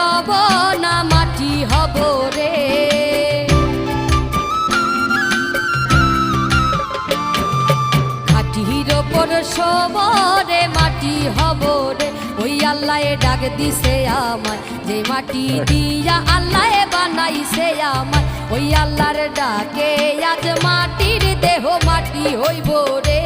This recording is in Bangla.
রব না মাটি হব রে। খাটির ওপর সবরে মাটি হব রে। ওই আল্লাহ ডাক দিছে আমায়, যে মাটি দিয়া আল্লাহ বানাইছে আমায়। ওই আল্লাহর ডাকে আজ মাটির দেহ মাটি হইব রে।